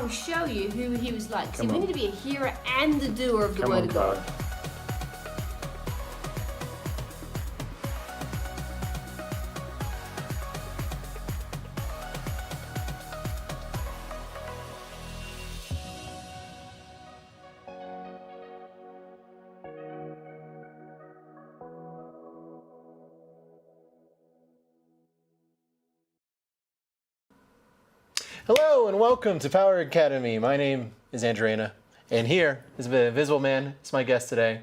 will show you who he was like. See, Come we on. need to be a hearer and a doer of the Come word on, of God. God. Hello and welcome to Power Academy. My name is Andreina, and here is the Invisible Man. It's my guest today.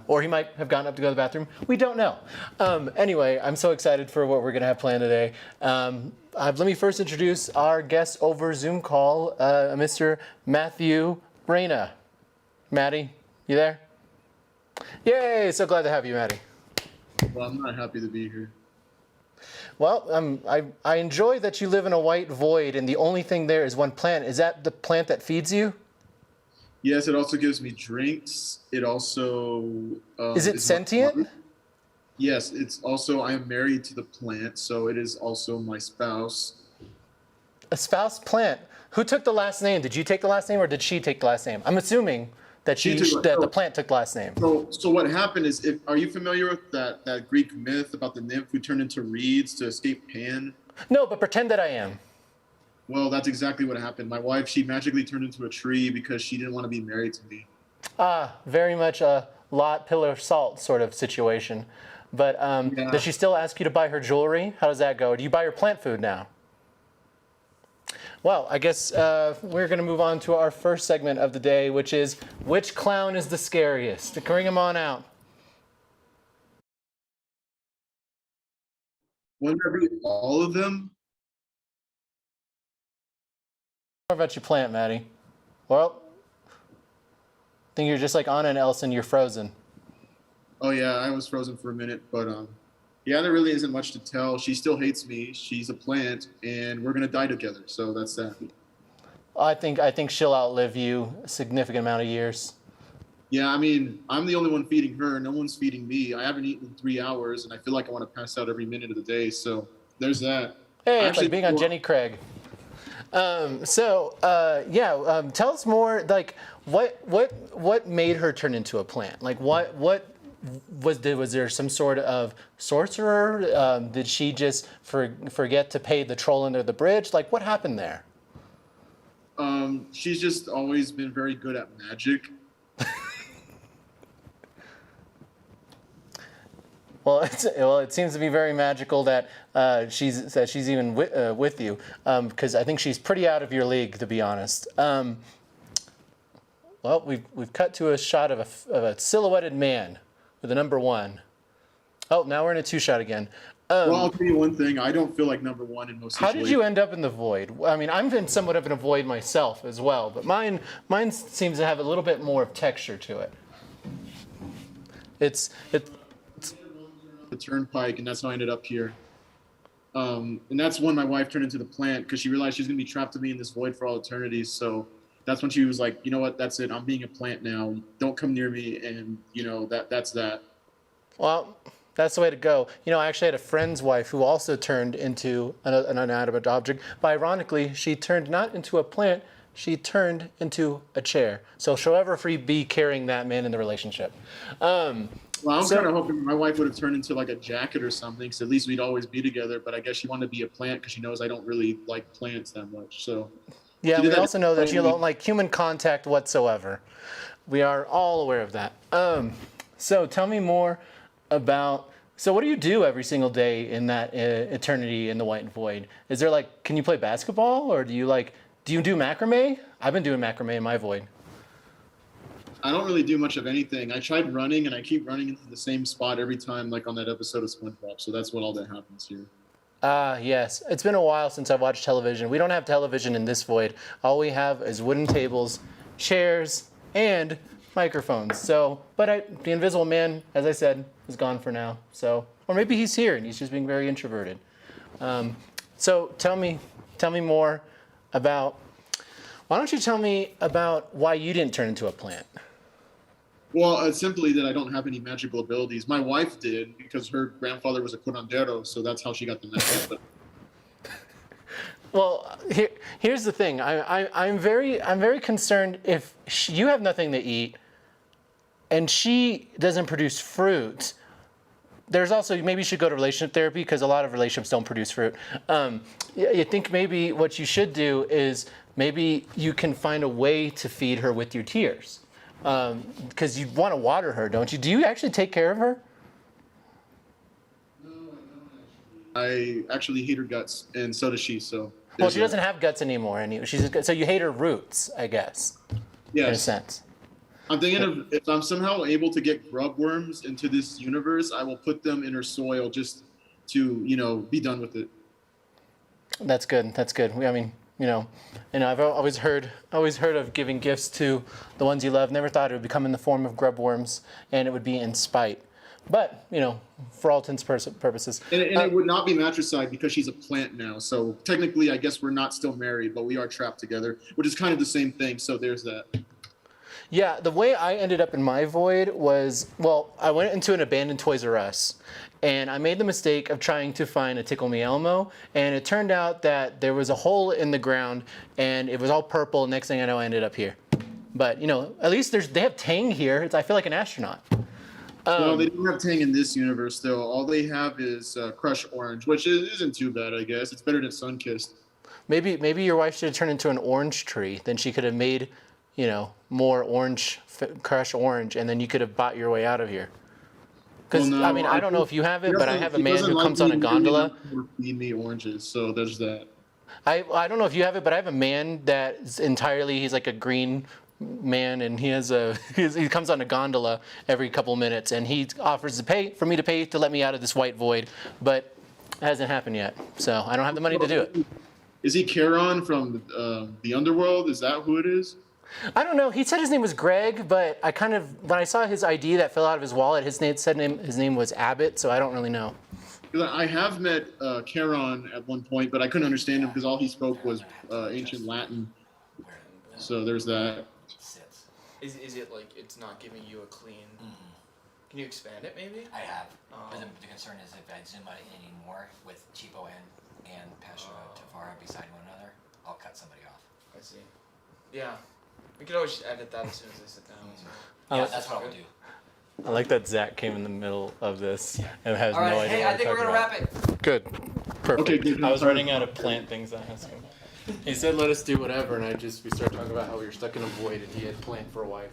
Or he might have gone up to go to the bathroom. We don't know. Anyway, I'm so excited for what we're going to have planned today. Let me first introduce our guest over Zoom call, Mr. Matthew Reyna. Maddie, you there? Yay! So glad to have you, Maddie. Well, I'm not happy to be here. Well, I enjoy that you live in a white void and the only thing there is one plant. Is that the plant that feeds you? Yes, it also gives me drinks. It also Is it my sentient? water. Yes, it's also I am married to the plant, so it is also my spouse. A spouse plant. Who took the last name? Did you take the last name or did she take the last name? I'm assuming that the plant took the last name. So what happened is, are you familiar with that Greek myth about the nymph who turned into reeds to escape Pan? No, but pretend that I am. Well, that's exactly what happened. My wife, she magically turned into a tree because she didn't want to be married to me. Very much a Lot, pillar of salt sort of situation. But Yeah. does she still ask you to buy her jewelry? How does that go? Do you buy her plant food now? Well, I guess we're going to move on to our first segment of the day, which is which clown is the scariest? Bring him on out. Wouldn't there be all of them? More about your plant, Maddie. Well, I think you're just like Anna and Elson, you're frozen. Oh yeah, I was frozen for a minute, but yeah, there really isn't much to tell. She still hates me. She's a plant, and we're gonna die together. So that's that. I think she'll outlive you a significant amount of years. Yeah, I mean, I'm the only one feeding her. No one's feeding me. I haven't eaten in 3 hours, and I feel like I want to pass out every minute of the day. So there's that. Hey, it's like being on Jenny Craig. Tell us more. Like, what made her turn into a plant? Like, what was there some sort of sorcerer? Did she just forget to pay the troll under the bridge? Like, what happened there? She's just always been very good at magic. Well, it seems to be very magical that she's even with you, because I think she's pretty out of your league, to be honest. Well, we've cut to a shot of a silhouetted man with a number one. Oh, now we're in a two-shot again. Well, I'll tell you one thing. I don't feel like number one in most How situations. did you end up in the void? I mean, I'm in somewhat of a void myself as well, but mine seems to have a little bit more of texture to it. It's the turnpike, and that's how I ended up here. And that's when my wife turned into the plant because she realized she was gonna be trapped to me in this void for all eternity. So that's when she was like, you know what? That's it. I'm being a plant now. Don't come near me. And you know that's that. Well, that's the way to go. You know, I actually had a friend's wife who also turned into an inanimate object. But ironically, she turned not into a plant, she turned into a chair. So she'll ever be carrying that man in the relationship. Well, I'm kind of hoping my wife would have turned into like a jacket or something, so at least we'd always be together. But I guess she wanted to be a plant because she knows I don't really like plants that much. So yeah, we also know that you don't like human contact whatsoever. We are all aware of that. So tell me more about, so what do you do every single day in that eternity in the white void? Is there like, can you play basketball, or do you do macrame? I've been doing macrame in my void. I don't really do much of anything. I tried running, and I keep running into the same spot every time, like on that episode of SpongeBob. So that's what all that happens here. Yes. It's been a while since I've watched television. We don't have television in this void. All we have is wooden tables, chairs, and microphones. So, but the Invisible Man, as I said, is gone for now. So, or maybe he's here and he's just being very introverted. So tell me more about, why don't you tell me about why you didn't turn into a plant? Well, it's simply that I don't have any magical abilities. My wife did because her grandfather was a curandero, so that's how she got the magic. Well, here's the thing. I'm very concerned if you have nothing to eat, and she doesn't produce fruit. There's also, maybe you should go to relationship therapy because a lot of relationships don't produce fruit. You think maybe what you should do is maybe you can find a way to feed her with your tears. Because you want to water her, don't you? Do you actually take care of her? No, I don't actually. I actually hate her guts, and so does she. So. Well, she doesn't have guts anymore, and so you hate her roots, I guess. Yes. In a sense. I'm thinking of if I'm somehow able to get grub worms into this universe, I will put them in her soil just to, be done with it. That's good. That's good. I mean, I've always heard of giving gifts to the ones you love. Never thought it would become in the form of grub worms, and it would be in spite. But for all intents and purposes. And it would not be matricide because she's a plant now. So technically, I guess we're not still married, but we are trapped together, which is kind of the same thing. So there's that. Yeah, the way I ended up in my void was, I went into an abandoned Toys R Us, and I made the mistake of trying to find a Tickle Me Elmo, and it turned out that there was a hole in the ground, and it was all purple. Next thing I know, I ended up here. But, at least they have Tang here. I feel like an astronaut. No, they don't have Tang in this universe, though. All they have is Crush Orange, which isn't too bad, I guess. It's better than Sunkissed. Maybe your wife should have turned into an orange tree. Then she could have made, more orange, Crush Orange, and then you could have bought your way out of here. Because, Well, no, I don't know if you have it, but I have a he man doesn't who like comes on a me gondola. or feed me oranges, so there's that. I don't know if you have it, but I have a man that's he's like a green man, and he comes on a gondola every couple minutes, and he offers to pay to let me out of this white void, but it hasn't happened yet, so I don't have the money to do it. Is he Charon from the Underworld? Is that who it is? I don't know. He said his name was Greg, but when I saw his ID that fell out of his wallet, his name was Abbott, so I don't really know. I have met Charon at one point, but I couldn't understand him because all he spoke was ancient Latin. So there's that. Is it like it's not giving you a clean? Can you expand it maybe? I have, but the concern is if I zoom out any more with Cheapo and Pasha Tavara beside one another, I'll cut somebody off. I see. Yeah, we could always just edit that as soon as I sit down. Yeah, that's what I would do. I like that Zach came in the middle of this and has All right, no idea hey, what I think we're gonna wrap it. Good. Perfect. Okay, good. I was running out of plant things to ask him. He said let us do whatever, and we started talking about how we were stuck in a void and he had plant for a wife.